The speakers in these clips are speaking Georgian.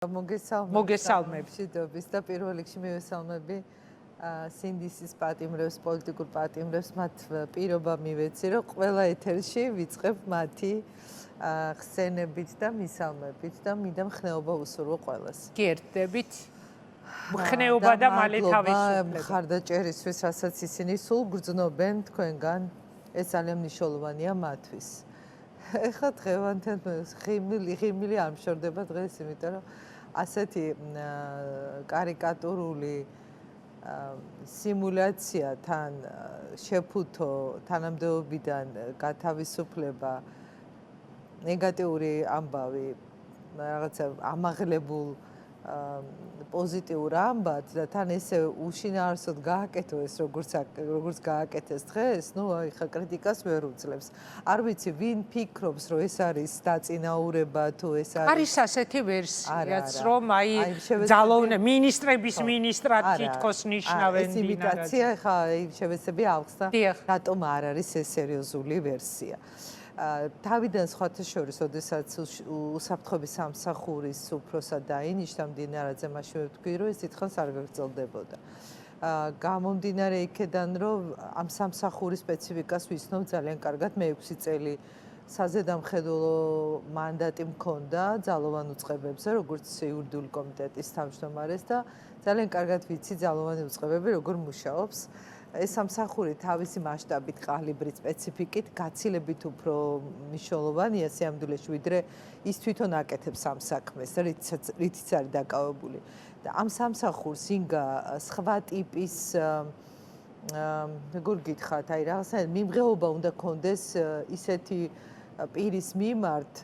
მოგესალმებით. მშვიდობის და პირველ რიგში მივესალმები სინდისის პატიმრებს, პოლიტიკურ პატიმრებს, მათ პირობა მივეცი, რომ ყველა ეთერში ვიწყებ მათი ხსენებით და მისალმებით და მინდა ხნეობა უსურვო ყველას. გერდებით. ხნეობა და მალე თავისუფლება. მხარდაჭერისთვის, რასაც ისინი სულ გრძნობენ თქვენგან, ეს ძალიან მნიშვნელოვანია მათთვის. ეხლა დღევანდელ ღიმილი არ მშორდება დღეს, იმიტომ რომ ასეთი კარიკატურული სიმულაცია თან შეფუთო თანამდებობიდან გათავისუფლება ნეგატიური ამბავი რაღაცა ამაღლებულ პოზიტიურ ამბავს და თან ესე უშინაარსოდ გააკეთო ეს როგორც გააკეთეს დღეს, ნუ აი ხა კრიტიკას ვერ უძლებს. არ ვიცი ვინ ფიქრობს რომ ეს არის დაწინაურება თუ ეს არის ასეთი ვერსიაც რომ აი ძალოვნე მინისტრების მინისტრად თითქოს ნიშნავენ ეს იმიტაცია ხა შევეცდები ავხსნა რატომ არ არის ეს სერიოზული ვერსია. თავიდან სხვათა შორის, ოდესაც უსაფრთხოების სამსახურის უფროსად დაინიშნა მდინარაძე, მაშინ ვთქვი, რომ ეს თითქოს არ გაგრძელდებოდა. გამომდინარე იქედან, რომ ამ სამსახურის სპეციფიკას ვიცნობ ძალიან კარგად, მე 6 წელი საზედამხედველო მანდატი მქონდა ძალოვან უწყებებზე, როგორც იურიდიული კომიტეტის თავმჯდომარეს და ძალიან კარგად ვიცი ძალოვანი უწყებები როგორ მუშაობს. ეს სამსახური თავისი მასშტაბით, კალიბრით, სპეციფიკით გაცილებით უფრო მნიშვნელოვანია სიამდვილეში, ვიდრე ის თვითონ აკეთებს ამ საქმეს, რითიც არის დაკავებული. და ამ სამსახურს ინგა სხვა ტიპის როგორ გითხრათ, აი რაღაცა მიმღეობა უნდა კონდეს ისეთი პირის მიმართ,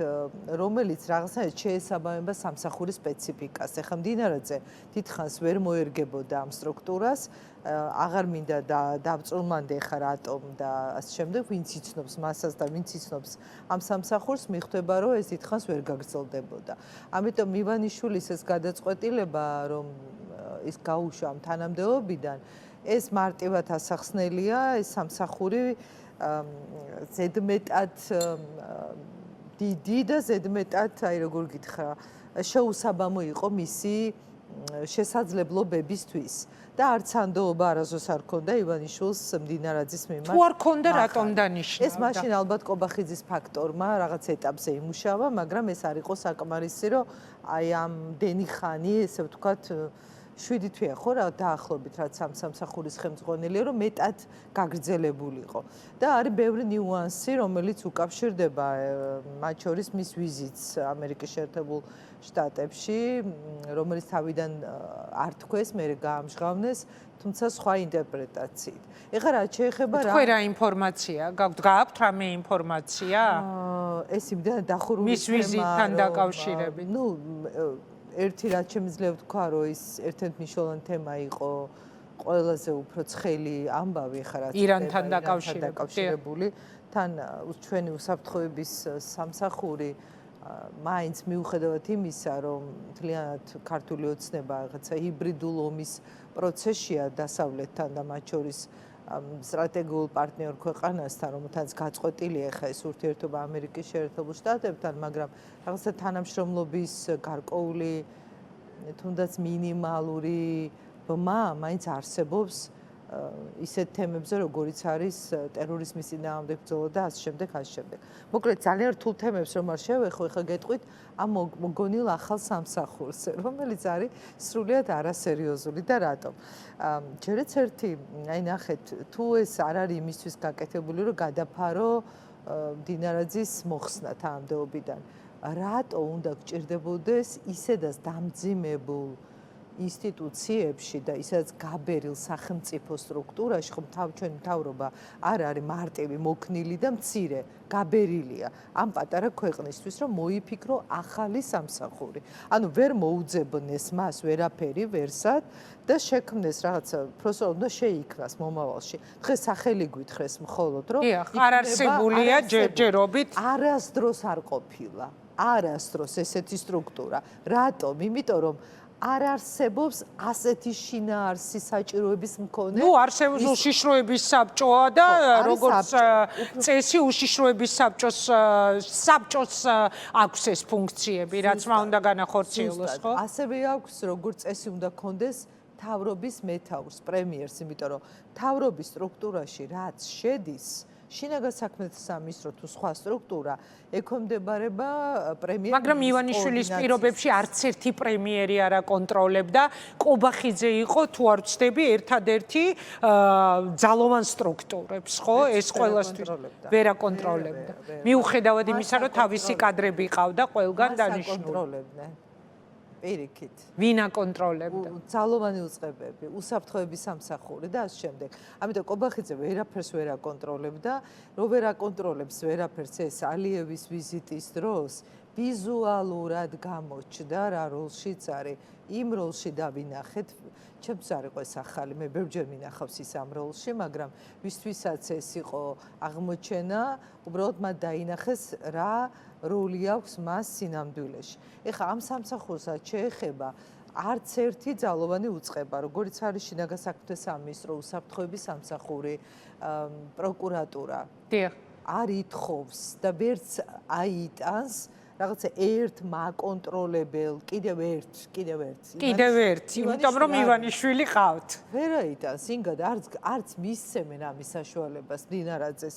რომელიც რაღაცნაირად შეესაბამება სამსახურის სპეციფიკას. ეხლა მდინარაძე დიდხანს ვერ მოერგებოდა ამ სტრუქტურას, აღარ მინდა დავწულმანდე ხა რატომ და ასე შემდეგ, ვინც იცნობს მასას და ვინც იცნობს ამ სამსახურს, მიხვდება რომ ეს დიდხანს ვერ გაგრძელდებოდა. ამიტომ მივანიშვილის ეს გადაწყვეტილება, რომ ის გაუშვა ამ თანამდებობიდან, ეს მარტივად ასახსნელია, ეს სამსახური ზედმეტად დიდი და ზედმეტად, აი როგორ გითხრა, შეუსაბამო იყო მისი შესაძლებლობებისთვის და არც ანდოობა არასდროს არ ქონდა ივანიშვილს მდინარაძის მიმართ. თუ არ ქონდა, რატომ დანიშნა? ეს მაშინ ალბათ კობახიძის ფაქტორმა რაღაც ეტაპზე იმუშავა, მაგრამ ეს არ იყო საკმარისი, რომ აი ამდენი ხანი, ესე ვთქვათ, 7 თვეა ხო რა დაახლოებით რაც სამსახურის ხელმძღვანელია რომ მეტად გაგრძელებულიყო და არის ბევრი ნიუანსი რომელიც უკავშირდება მათ შორის მის ვიზიტს ამერიკის შეერთებულ შტატებში რომელიც თავიდან არ თქვეს მე გაამჟღავნეს თუმცა სხვა ინტერპრეტაციით ეხლა რა შეეხება რა თქვენ რა ინფორმაცია გაქვთ რამე ინფორმაცია ეს იმდენ დახურული მის ვიზიტთან დაკავშირებით ნუ ერთი რაც შემიძლია ვთქვა, რომ ის ერთ-ერთი მნიშვნელოვანი თემა იყო ყველაზე უფრო ცხელი ამბავი ხა რაც ირანთან დაკავშირებული. თან ჩვენი უსაფრთხოების სამსახური მაინც მიუხედავად იმისა, რომ მთლიანად ქართული ოცნება რაღაცა ჰიბრიდულ ომის პროცესია დასავლეთთან და მათ შორის სტრატეგიულ პარტნიორ ქვეყანასთან, რომელთაც გაწყვეტილია ხა ეს ურთიერთობა ამერიკის შეერთებულ შტატებთან, მაგრამ რაღაცა თანამშრომლობის გარკვეული თუნდაც მინიმალური ბმა მაინც არსებობს ისეთ თემებზე, როგორიც არის ტერორიზმის წინააღმდეგ ბრძოლა და ასე შემდეგ, ასე შემდეგ. მოკლედ ძალიან რთულ თემებს რომ არ შევეხო, ეხლა გეტყვით ამ მოგონილ ახალ სამსახურს, რომელიც არის სრულიად არასერიოზული და რატომ? ჯერაც ერთი, აი ნახეთ, თუ ეს არ არის იმისთვის გაკეთებული, რომ გადაფარო მდინარაძის მოხსნა თანამდებობიდან, რატო უნდა გჭირდებოდეს ისედაც დამძიმებულ ინსტიტუციებში და ისაც გაბერილ სახელმწიფო სტრუქტურაში, ხომ ჩვენი მთავრობა არ არის მარტივი, მოქნილი და მცირე, გაბერილია ამ პატარა ქვეყნისთვის, რომ მოიფიქრო ახალი სამსახური. ანუ ვერ მოუძებნეს მას ვერაფერი ვერსად და შექმნეს რაღაცა პროსტო უნდა შეიქმნას მომავალში. დღეს სახელი გვითხრეს მხოლოდ, რომ არ არსებულია ჯერჯერობით არასდროს არ ყოფილა. არასდროს ესეთი სტრუქტურა. რატომ? იმიტომ რომ არ არსებობს ასეთი შინაარსი საჭიროების მქონე. ნუ არსებობს უშიშროების საბჭოა და როგორც წესი უშიშროების საბჭოს აქვს ეს ფუნქციები, რაც მა უნდა განახორციელოს, ხო? ასევე აქვს როგორც წესი უნდა კონდეს თავრობის მეთაურს, პრემიერს, იმიტომ რომ თავრობის სტრუქტურაში რაც შედის შინაგან საქმეთა სამინისტრო თუ სხვა სტრუქტურა ექვემდებარება პრემიერს. მაგრამ ივანიშვილის პირობებში არც ერთი პრემიერი არ აკონტროლებდა. კობახიძე იყო თუ არ ვცდები ერთადერთი ძალოვან სტრუქტურებს, ხო? ეს ყველასთვის ვერ აკონტროლებდა. მიუხედავად იმისა, რომ თავისი კადრები ყავდა ყველგან დანიშნული. პირიქით. ვინ აკონტროლებდა? ძალოვანი უწყებები, უსაფრთხოების სამსახური და ასე შემდეგ. ამიტომ კობახიძე ვერაფერს ვერ აკონტროლებდა, რო ვერ აკონტროლებს ვერაფერს ეს ალიევის ვიზიტის დროს ვიზუალურად გამოჩნდა რა როლშიც არის. იმ როლში დავინახეთ, ჩემს არ იყო ეს ახალი, მე ბევრჯერ მინახავს ის ამ როლში, მაგრამ ვისთვისაც ეს იყო აღმოჩენა, უბრალოდ მათ დაინახეს რა როლი აქვს მას სინამდვილეში. ეხლა ამ სამსახურსაც შეეხება არც ერთი ძალოვანი უწყება, როგორც არის შინაგან საქმეთა სამინისტრო, უსაფრთხოების სამსახური, პროკურატურა. დიახ. არ ითხოვს და ვერც აიტანს რაღაცა ერთ მაკონტროლებელ, კიდევ ერთ. კიდევ ერთ, იმიტომ რომ ივანიშვილი ყავთ. ვერ აიტანს, ინგად არც მისცემენ ამის საშუალებას დინარაძეს.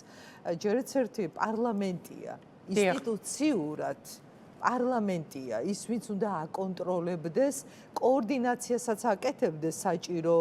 ჯერაც ერთი პარლამენტია. ინსტიტუციურად პარლამენტია ის ვინც უნდა აკონტროლებდეს კოორდინაციასაც აკეთებდეს საჭირო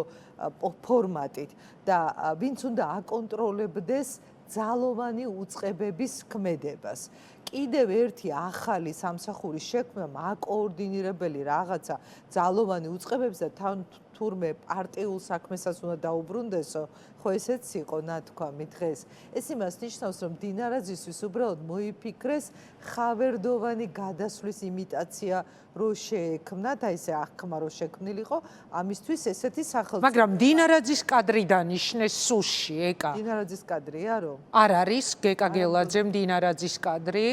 ფორმატით და ვინც უნდა აკონტროლებდეს ძალოვანი უწყებების ქმედებას. კიდევ ერთი ახალი სამსახურის შექმნა მაკოორდინირებელი რაღაცა ძალოვანი უწყებებს და თან თურმე პარტიულ საქმესაც უნდა დაუბრუნდესო, ხო ესეც იყო ნათქვამი დღეს. ეს იმას ნიშნავს, რომ დინარაძისთვის უბრალოდ მოიფიქრეს ხავერდოვანი გადასვლის იმიტაცია რო შეექმნათ, აი ესე აღქმა რო შექმნილიყო, ამისთვის ესეთი სახელმწიფო. მაგრამ დინარაძის კადრი დანიშნეს სუსში, ეკა. დინარაძის კადრია რომ? არ არის გეკა გელაძემ დინარაძის კადრი.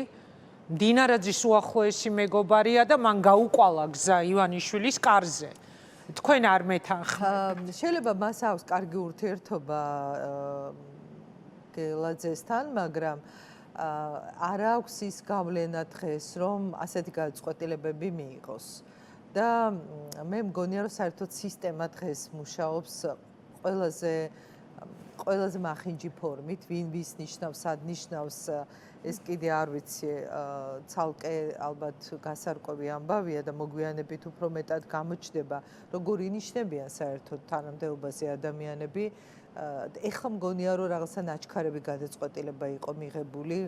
დინარაძის უახლოესი მეგობარია და მან გაუყვალა გზა ივანიშვილის კარზე. თქვენ არ მეთანხმებით. შეიძლება მას აქვს კარგი ურთიერთობა გელაძესთან, მაგრამ არ აქვს ის გავლენა დღეს, რომ ასეთი გადაწყვეტილებები მიიღოს. და მე მგონია, რომ საერთოდ სისტემა დღეს მუშაობს ყველაზე მახინჯი ფორმით, ვინ ვის ნიშნავს, სად ნიშნავს, ეს კიდე არ ვიცი, ცალკე ალბათ გასარკვევი ამბავია და მოგვიანებით უფრო მეტად გამოჩნდება, როგორ ინიშნებიან საერთოდ თანამდებობაზე ადამიანები. ეხლა მგონია, რომ რაღაცა ნაჩქარები გადაწყვეტილება იყო მიღებული